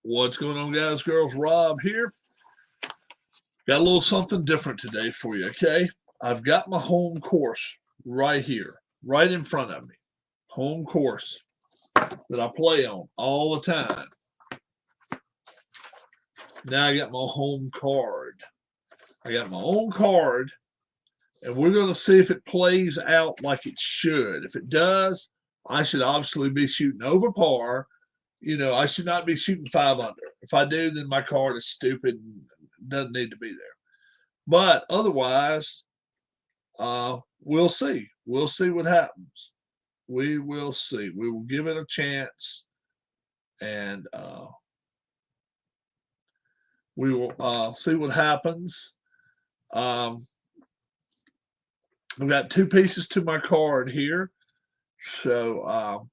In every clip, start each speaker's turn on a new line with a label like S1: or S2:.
S1: What's going on, guys, girls? Rob here. Got a little something different today for you, okay? I've got my home course right here, right in front of me. Home course that I play on all the time. Now I got my home card. I got my own card, and we're going to see if it plays out like it should. If it does, I should obviously be shooting over par. You know, I should not be shooting 5 under. If I do, then my card is stupid and doesn't need to be there. But otherwise, we'll see. We'll see what happens. We will see. We will give it a chance, and we will see what happens. I've got 2 pieces to my card here. So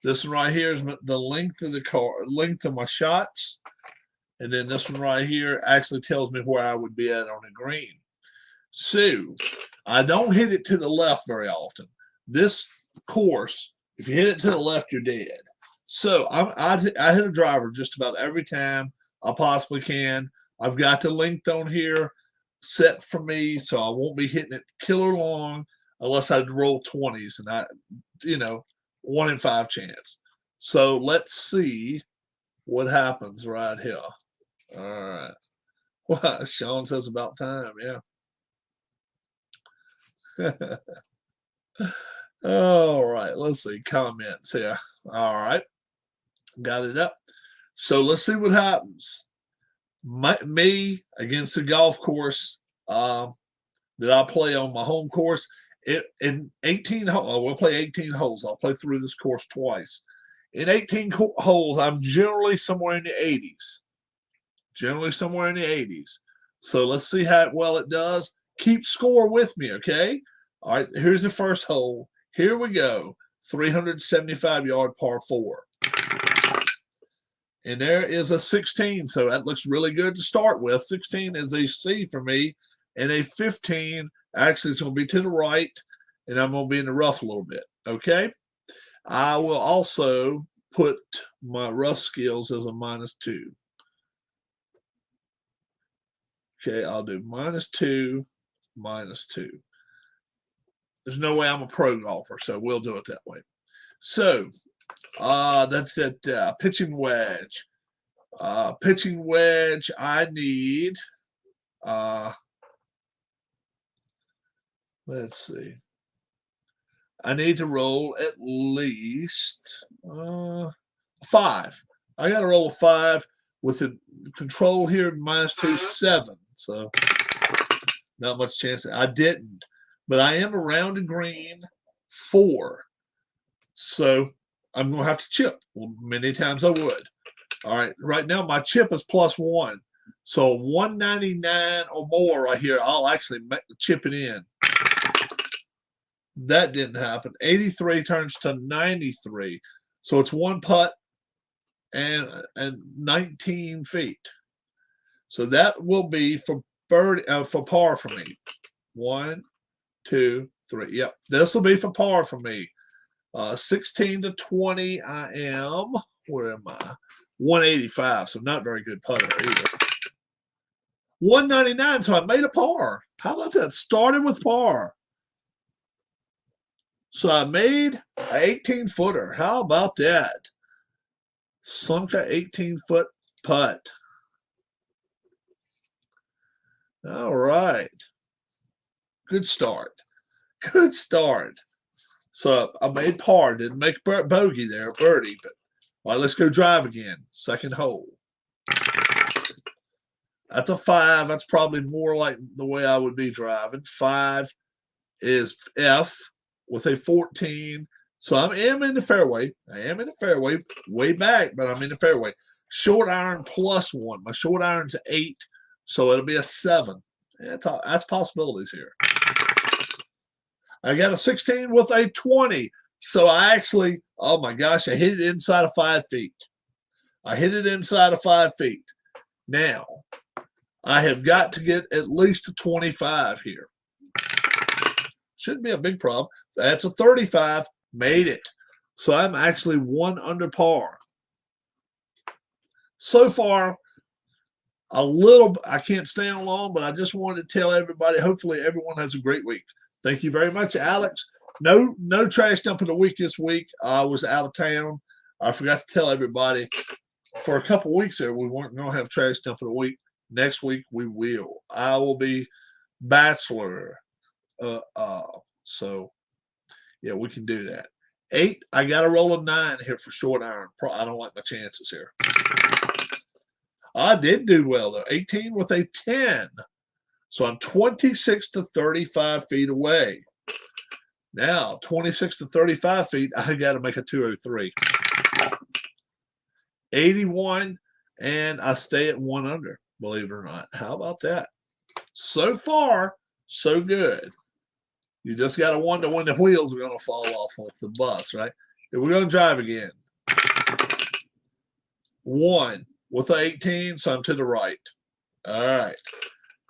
S1: this one right here is the length of the card, length of my shots. And then this one right here actually tells me where I would be at on the green. So I don't hit it to the left very often. This course, if you hit it to the left, you're dead. So I hit a driver just about every time I possibly can. I've got the length on here set for me, so I won't be hitting it killer long unless I roll 20s, and 1 in 5 chance. So let's see what happens right here. All right. Well, Sean says about time, yeah. All right, let's see comments here. All right, got it up. So let's see what happens. Me against the golf course that I play on my home course. In 18 holes, we'll play 18 holes. I'll play through this course twice. In 18 holes, I'm generally somewhere in the 80s. Generally somewhere in the 80s. So let's see how well it does. Keep score with me, okay? All right, here's the first hole. Here we go. 375-yard par 4. And there is a 16, so that looks really good to start with. 16 is a C for me, and a 15 actually is going to be to the right, and I'm going to be in the rough a little bit, okay? I will also put my rough skills as a -2. Okay, I'll do -2, -2. There's no way I'm a pro golfer, so we'll do it that way. So that's that pitching wedge. Pitching wedge, I need, let's see. I need to roll at least 5. I got to roll a 5 with the control here, -2, 7. So not much chance. I didn't. But I am around the green 4. So I'm going to have to chip. Well, many times I would. All right. Right now, my chip is +1. So 199 or more right here, I'll actually chip it in. That didn't happen. 83 turns to 93. So it's 1 putt and 19 feet. So that will be for par for me. 1, 2, 3. Yep, this will be for par for me. 16 to 20. I am. Where am I? 185. So not very good putter either. 199. So I made a par. How about that? Started with par. So I made an 18-footer. How about that? Sunk an 18-foot putt. All right. Good start. Good start. So I made par. Didn't make bogey there, birdie. But all right, let's go drive again. Second hole. That's a 5. That's probably more like the way I would be driving. 5 is F with a 14. So I am in the fairway. I am in the fairway. Way back, but I'm in the fairway. Short iron +1. My short iron's 8. So it'll be a 7. That's possibilities here. I got a 16 with a 20. So I actually, oh my gosh, I hit it inside of 5 feet. I hit it inside of 5 feet. Now, I have got to get at least a 25 here. Shouldn't be a big problem. That's a 35. Made it. So I'm actually 1 under par. so far, a little, I can't stay on long, but I just wanted to tell everybody, hopefully everyone has a great week. Thank you very much, Alex. No trash dump of the week this week. I was out of town. I forgot to tell everybody for a couple weeks there, we weren't going to have trash dump of the week. Next week, we will. I will be bachelor. So, yeah, we can do that. 8, I got to roll a 9 here for short iron. I don't like my chances here. I did do well, though. 18 with a 10. So I'm 26 to 35 feet away. Now, 26 to 35 feet, I got to make a 203. 81, and I stay at 1 under, believe it or not. How about that? So far, so good. You just got to wonder when the wheels are going to fall off the bus, right? We're going to drive again. 1 with an 18, so I'm to the right. All right.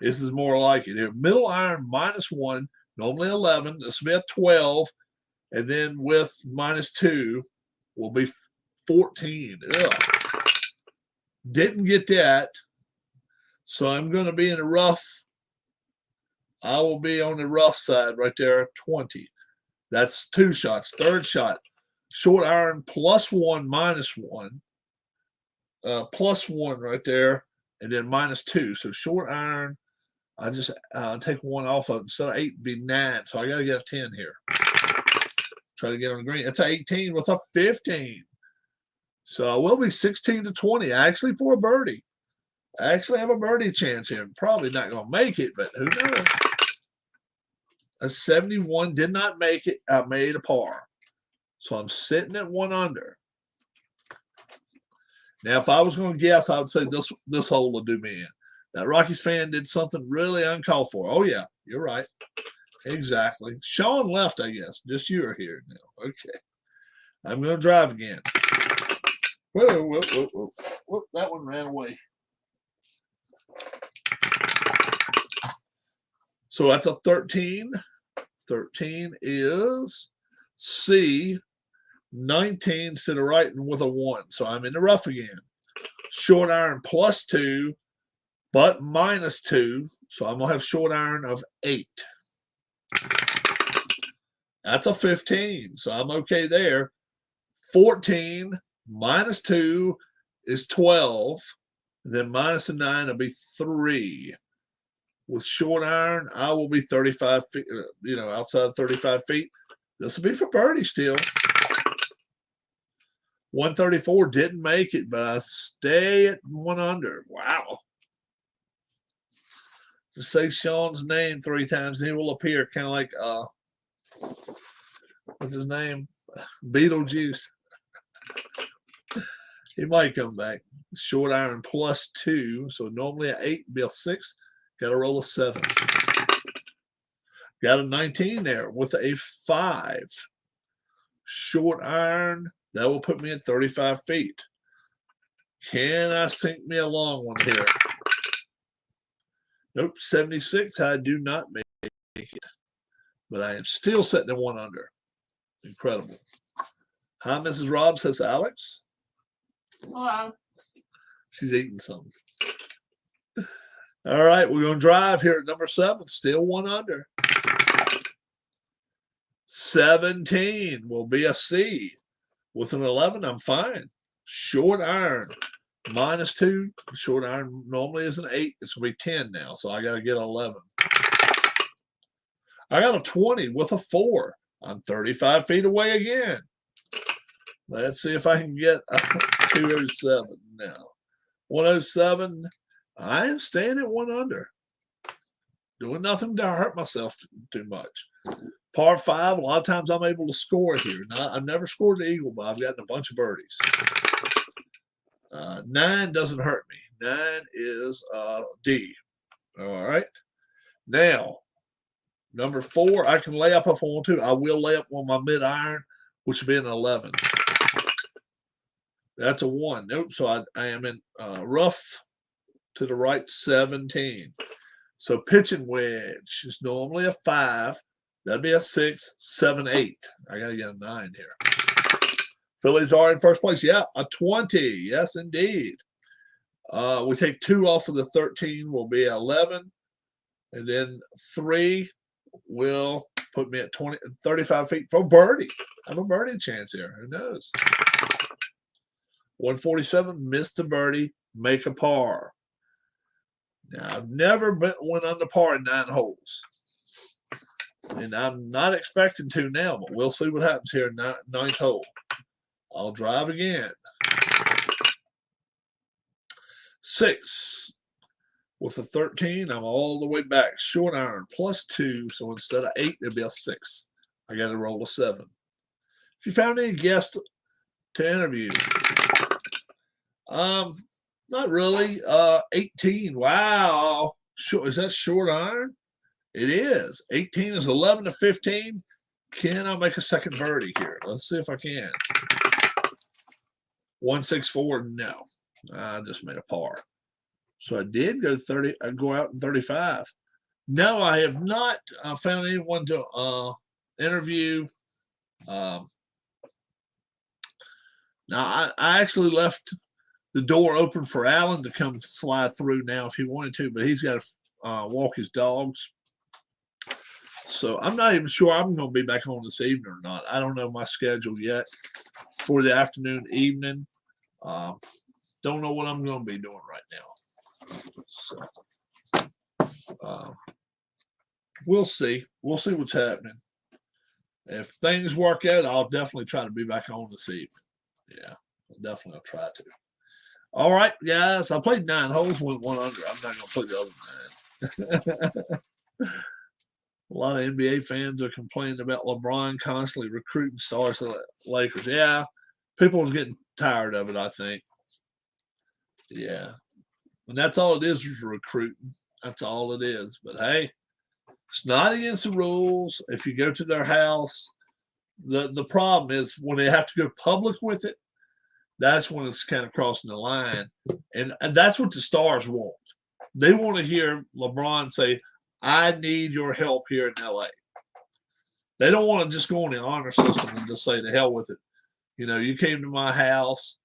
S1: This is more like it here. Middle iron -1, normally 11. This will be a 12. And then with -2 will be 14. Ugh. Didn't get that. So I'm going to be in the rough. I will be on the rough side right there, 20. That's 2 shots. Third shot, short iron +1, -1. +1 right there, and then -2. So short iron, I just take 1 off of it. So 8 would be 9. So I got to get a 10 here. Try to get on the green. That's an 18 with a 15. So I will be 16 to 20, actually, for a birdie. I actually have a birdie chance here. I'm probably not going to make it, but who knows? A 71 did not make it. I made a par. So I'm sitting at 1 under. Now, if I was going to guess, I would say this hole will do me in. That Rockies fan did something really uncalled for. Oh, yeah, you're right. Exactly. Sean left, I guess. Just you are here now. Okay. I'm going to drive again. Whoa, whoa, whoa, whoa. Whoop, that one ran away. So that's a 13. 13 is C. 19 to the right and with a 1. So I'm in the rough again. Short iron +2, but -2. So I'm going to have short iron of 8. That's a 15. So I'm okay there. 14 -2 is 12. Then -9 will be 3. With short iron, I will be 35 feet, outside 35 feet. This will be for birdie still. 134 didn't make it, but I stay at 1 under. Wow. Just say Sean's name 3 times and he will appear, kind of like, what's his name? Beetlejuice. He might come back. Short iron +2. So normally an 8 would be a 6. Got to roll a 7. Got a 19 there with a 5. Short iron. That will put me at 35 feet. Can I sink me a long one here? Nope, 76. I do not make it. But I am still sitting at 1 under. Incredible. Hi, Mrs. Robb, says Alex.
S2: Hello.
S1: She's eating something. All right, we're going to drive here at number 7. Still 1 under. 17 will be a C. With an 11, I'm fine. Short iron, -2. Short iron normally is an 8. It's going to be 10 now, so I got to get an 11. I got a 20 with a 4. I'm 35 feet away again. Let's see if I can get a 207 now. 107, I am staying at 1 under. Doing nothing to hurt myself too much. Par 5, a lot of times I'm able to score here. Now, I've never scored the eagle, but I've gotten a bunch of birdies. 9 doesn't hurt me. 9 is D. All right. Now, number 4, I can lay up if I want to. I will lay up on my mid iron, which would be an 11. That's a 1. Nope. So I am in rough to the right, 17. So pitching wedge is normally a 5. That'd be a 6, 7, 8. I got to get a 9 here. Phillies are in first place. Yeah, a 20. Yes, indeed. We take 2 off of the 13 will be 11. And then 3 will put me at 35 feet for birdie. I have a birdie chance here. Who knows? 147, missed the birdie, make a par. Now, I've never went under par in 9 holes. And I'm not expecting to now, but we'll see what happens here in 9th hole. I'll drive again. 6. With a 13, I'm all the way back. Short iron, +2. So instead of 8, it'll be a 6. I got to roll a 7. If you found any guests to interview, not really. 18. Wow. Is that short iron? It is. 18 is 11 to 15. Can I make a second birdie here? Let's see if I can. 164. No. I just made a par. So I did go 30. I go out in 35. No, I have not found anyone to interview. Now I actually left the door open for Alan to come slide through now if he wanted to, but he's got to walk his dogs. So I'm not even sure I'm going to be back on this evening or not. I don't know my schedule yet for the afternoon, evening. Don't know what I'm going to be doing right now. So we'll see. We'll see what's happening. If things work out, I'll definitely try to be back on this evening. Yeah, definitely I'll try to. All right, guys. I played 9 holes, went 1 under. I'm not going to play the other 9. A lot of NBA fans are complaining about LeBron constantly recruiting stars to the Lakers. Yeah, people are getting tired of it, I think. Yeah. And that's all it is recruiting. That's all it is. But hey, it's not against the rules. If you go to their house, the problem is when they have to go public with it, that's when it's kind of crossing the line. And that's what the stars want. They want to hear LeBron say, I need your help here in LA. They don't want to just go on the honor system and just say to hell with it. You know, you came to my house,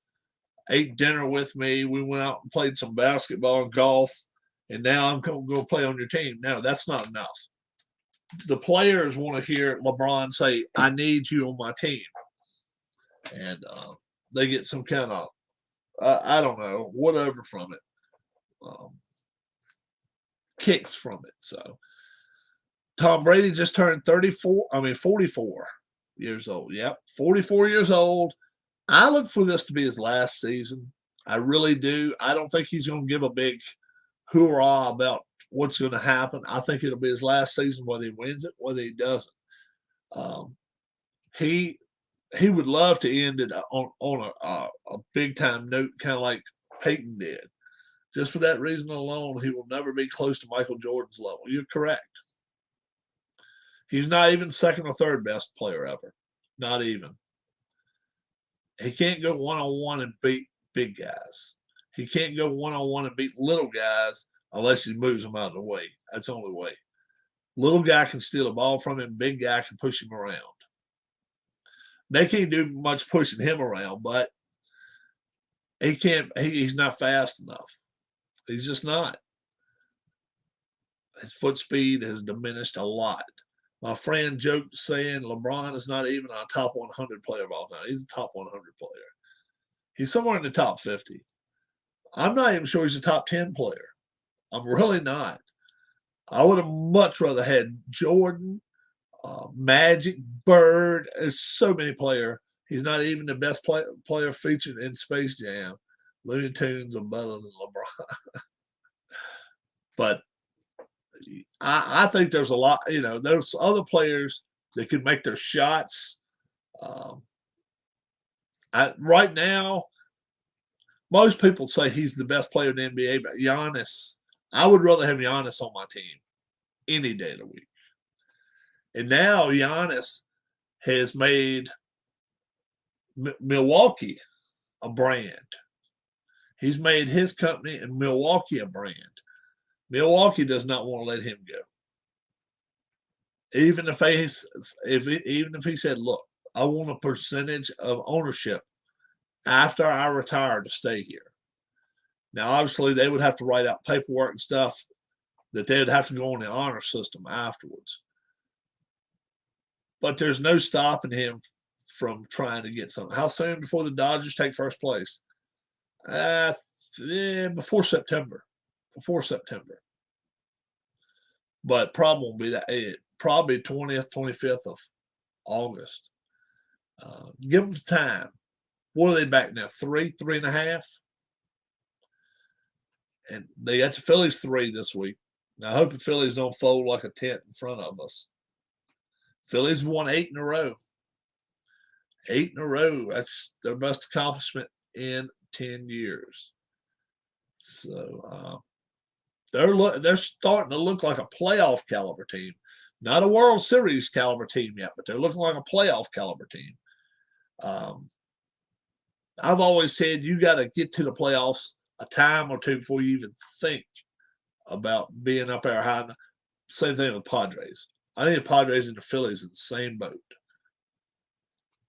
S1: ate dinner with me. We went out and played some basketball and golf, and now I'm going to go play on your team. No, that's not enough. The players want to hear LeBron say, I need you on my team. And they get some kind of, I don't know, whatever from it. Kicks from it. So Tom Brady just turned 44 years old. Yep, 44 years old. I look for this to be his last season. I really do. I don't think he's going to give a big hoorah about what's going to happen. I think it'll be his last season, whether he wins it, whether he doesn't. He would love to end it on a big time note, kind of like Peyton did. Just for that reason alone, he will never be close to Michael Jordan's level. You're correct. He's not even second or third best player ever. Not even. He can't go one-on-one and beat big guys. He can't go one-on-one and beat little guys unless he moves them out of the way. That's the only way. Little guy can steal a ball from him. Big guy can push him around. They can't do much pushing him around, but he can't. He's not fast enough. He's just not. His foot speed has diminished a lot. My friend joked saying LeBron is not even a top 100 player of all time. He's a top 100 player. He's somewhere in the top 50. I'm not even sure he's a top 10 player. I'm really not. I would have much rather had Jordan, Magic, Bird. There's so many players. He's not even the best player featured in Space Jam. Looney Tunes are better than LeBron. But I think there's a lot, there's other players that could make their shots. Right now, most people say he's the best player in the NBA, but Giannis, I would rather have Giannis on my team any day of the week. And now Giannis has made Milwaukee a brand. He's made his company in Milwaukee a brand. Milwaukee does not want to let him go. Even if he said, look, I want a percentage of ownership after I retire to stay here. Now, obviously, they would have to write out paperwork and stuff that they would have to go on the honor system afterwards. But there's no stopping him from trying to get something. How soon before the Dodgers take first place? Before September. Before September. But problem will be that probably 20th, 25th of August. Give them time. What are they back now? 3.5? And they got the Phillies 3 this week. Now, I hope the Phillies don't fold like a tent in front of us. Phillies won 8 in a row. 8 in a row. That's their best accomplishment in 10 years. So they're starting to look like a playoff caliber team. Not a World Series caliber team yet, but they're looking like a playoff caliber team. I've always said you got to get to the playoffs a time or two before you even think about being up there high. Same thing with Padres. I think the Padres and the Phillies in the same boat.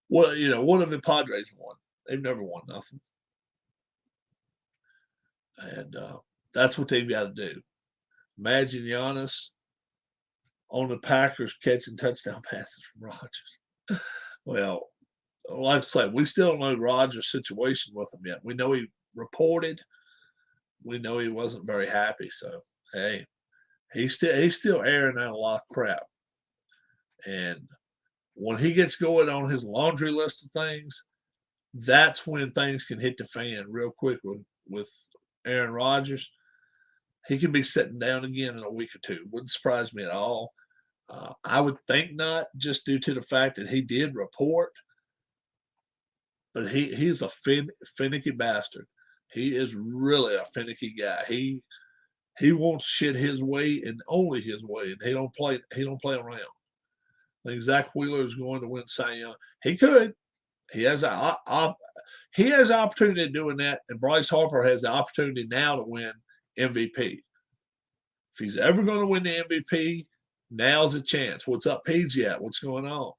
S1: What have the Padres won? They've never won nothing. And that's what they've got to do. Imagine Giannis on the Packers catching touchdown passes from Rodgers. Well, like I said, we still don't know Rodgers' situation with him yet. We know he reported. We know he wasn't very happy. So, hey, he's still airing out a lot of crap. And when he gets going on his laundry list of things, that's when things can hit the fan real quick with Aaron Rodgers. He could be sitting down again in a week or two. Wouldn't surprise me at all. I would think not, just due to the fact that he did report. But he's a finicky bastard. He is really a finicky guy. He wants shit his way and only his way, and he don't play around. I think Zach Wheeler is going to win Cy Young. He could. He has the opportunity of doing that, and Bryce Harper has the opportunity now to win MVP. If he's ever going to win the MVP, now's a chance. What's up, PG? What's going on?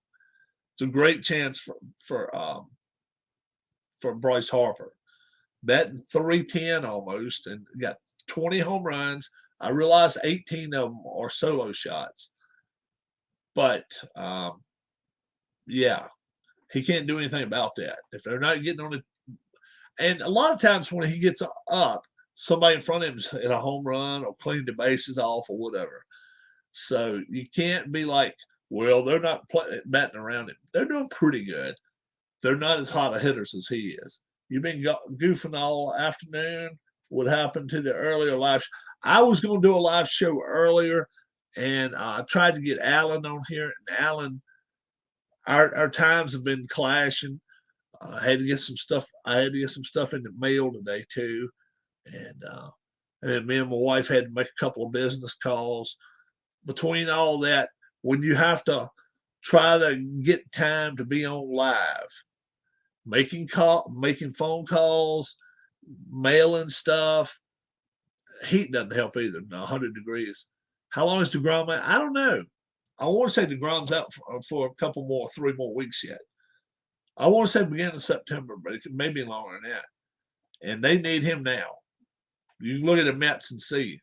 S1: It's a great chance for Bryce Harper. Batting .310 almost, and got 20 home runs. I realize 18 of them are solo shots. But, yeah, he can't do anything about that. If they're not getting on it. And a lot of times when he gets up, somebody in front of him's hit a home run or cleaned the bases off or whatever. So you can't be like, well, they're not batting around him. They're doing pretty good. They're not as hot a hitters as he is. You've been goofing all afternoon. What happened to the earlier live? I was going to do a live show earlier, and I tried to get Alan on here. And Alan, our times have been clashing. I had to get some stuff. in the mail today too, and then me and my wife had to make a couple of business calls. Between all that, when you have to try to get time to be on live, making phone calls, mailing stuff, heat doesn't help either. 100 degrees. How long is DeGrom out? I don't know. I want to say DeGrom's out for a 3 more weeks yet. I want to say beginning of September, but it may be longer than that. And they need him now. You can look at the Mets and see.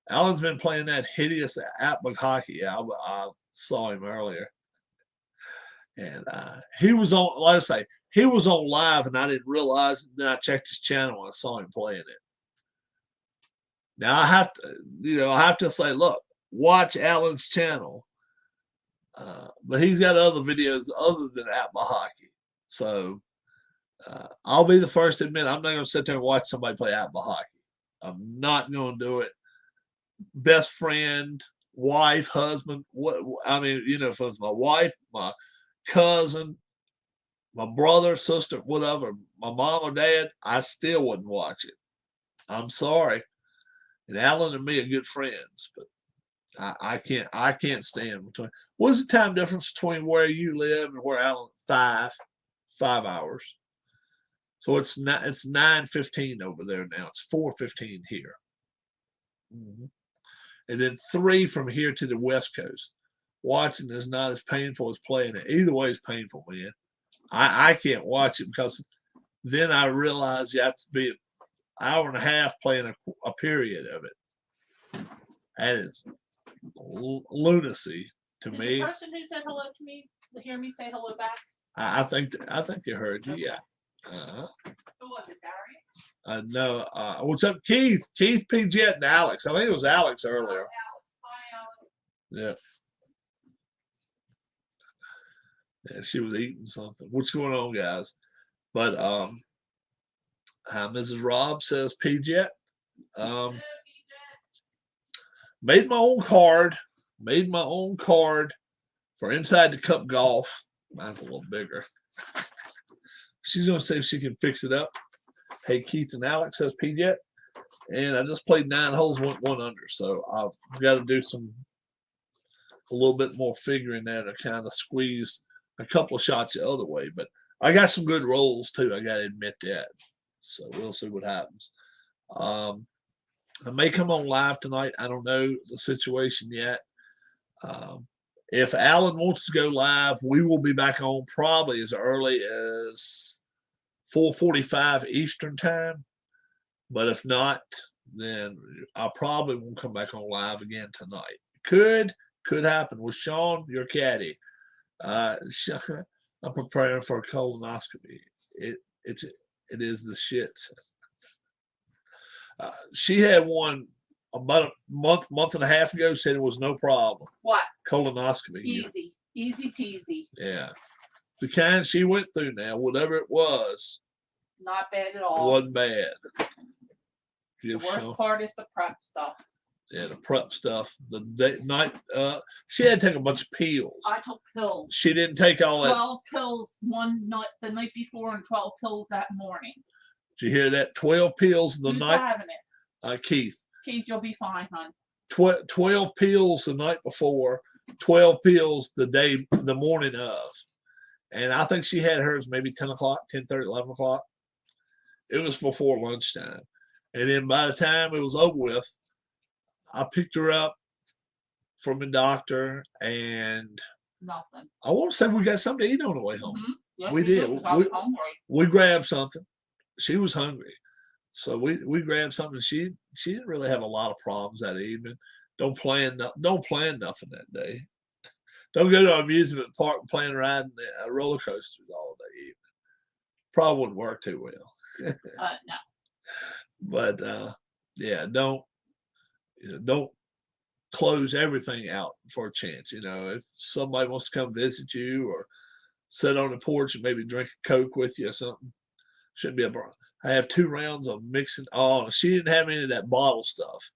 S1: Allen's been playing that hideous Atwood hockey. I saw him earlier. And he was on, like I say, he was on live, and I didn't realize it. Then I checked his channel and I saw him playing it. Now I have to say, look, watch Allen's channel. But he's got other videos other than Atwood hockey. So I'll be the first to admit I'm not going to sit there and watch somebody play Atwood hockey. I'm not going to do it. Best friend, wife, husband. If it was my wife, my cousin, my brother, sister, whatever, my mom or dad, I still wouldn't watch it. I'm sorry. And Alan and me are good friends, but I can't stand between. What's the time difference between where you live and where Alan? 5 hours. So it's 9:15 over there now. It's 4:15 here. Mm-hmm. And then 3 from here to the West Coast. Watching is not as painful as playing it. Either way is painful, man. I can't watch it because then I realize you have to be. hour and a half playing a period of it. That is lunacy to
S2: Did
S1: me.
S2: the person who said hello to me hear me say hello back?
S1: I think you heard you.
S2: Okay.
S1: Yeah.
S2: Who was it, Darius?
S1: No. What's up, Keith? Keith, P. Jet, and Alex. I think it was Alex earlier.
S2: Hi, Alex.
S1: Yeah. Yeah, she was eating something. What's going on, guys? But Mrs. Rob says P. Jet.
S2: Hello, PJ.
S1: Made my own card. Made my own card for Inside the Cup Golf. Mine's a little bigger. She's gonna see if she can fix it up. Hey, Keith and Alex, says P. Jet. And I just played 9 holes, went 1 under. So I've got to do a little bit more figuring there to kind of squeeze a couple of shots the other way. But I got some good rolls too. I got to admit that. So we'll see what happens. I may come on live tonight. I don't know the situation yet. If Alan wants to go live, we will be back on probably as early as 4:45 Eastern time. But if not, then I probably won't come back on live again tonight. Could happen with Sean, your caddy. I'm preparing for a colonoscopy. It is the shit. She had one about a month and a half ago. Said it was no problem.
S2: What?
S1: Colonoscopy.
S2: Easy peasy.
S1: Yeah, the kind she went through now, whatever it was,
S2: Not bad at
S1: it
S2: all.
S1: wasn't bad.
S2: The worst part is the prep stuff.
S1: Yeah, the prep stuff. The night, she had to take a bunch of pills.
S2: I took pills.
S1: She didn't take all
S2: 12 pills one night, the night before, and 12 pills that morning.
S1: Did you hear that? 12 pills the
S2: Who's
S1: night.
S2: having it?
S1: Keith.
S2: Keith, you'll be fine, hon.
S1: 12 pills the night before. 12 pills the morning of. And I think she had hers maybe 10 o'clock, 10:30, 11 o'clock. It was before lunchtime. And then by the time it was over with, I picked her up from the doctor, and
S2: Nothing.
S1: I want to say we got something to eat on the way home.
S2: Mm-hmm. Yes,
S1: We did.
S2: 'cause I was hungry.
S1: We grabbed something. She was hungry, so we grabbed something. She didn't really have a lot of problems that evening. Don't plan nothing that day. Don't go to an amusement park and plan riding roller coasters all day evening. Probably wouldn't work too well.
S2: No.
S1: But yeah, don't close everything out for a chance. If somebody wants to come visit you or sit on the porch and maybe drink a Coke with you or something, shouldn't be a problem. I have 2 rounds of mixing. Oh, she didn't have any of that bottle stuff.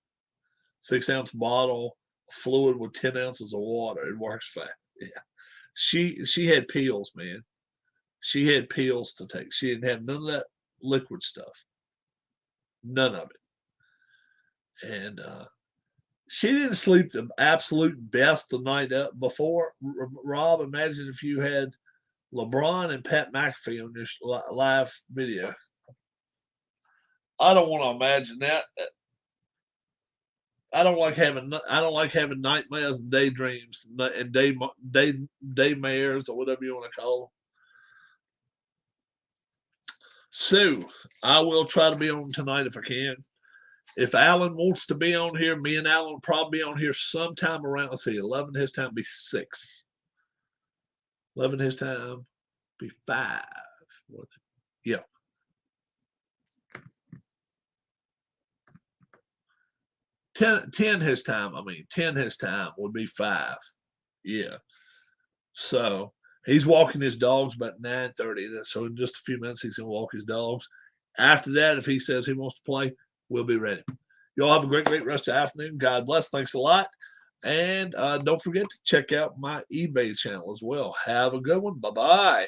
S1: 6-ounce bottle fluid with 10 ounces of water. It works fast. Yeah, she had pills, man. She had pills to take. She didn't have none of that liquid stuff. None of it. And she didn't sleep the absolute best the night up before. Rob, imagine if you had LeBron and Pat McAfee on this live video. I don't want to imagine that. I don't like having nightmares and daydreams and daymares or whatever you want to call them. So I will try to be on tonight if I can. If Alan wants to be on here, me and Alan will probably be on here sometime around, let's see, 11 his time be 6. 11 his time be 5. Yeah. 10 his time. 10 his time would be 5. Yeah. So he's walking his dogs about 9:30. So in just a few minutes, he's going to walk his dogs. After that, if he says he wants to play, we'll be ready. Y'all have a great rest of the afternoon. God bless. Thanks a lot. And don't forget to check out my eBay channel as well. Have a good one. Bye-bye.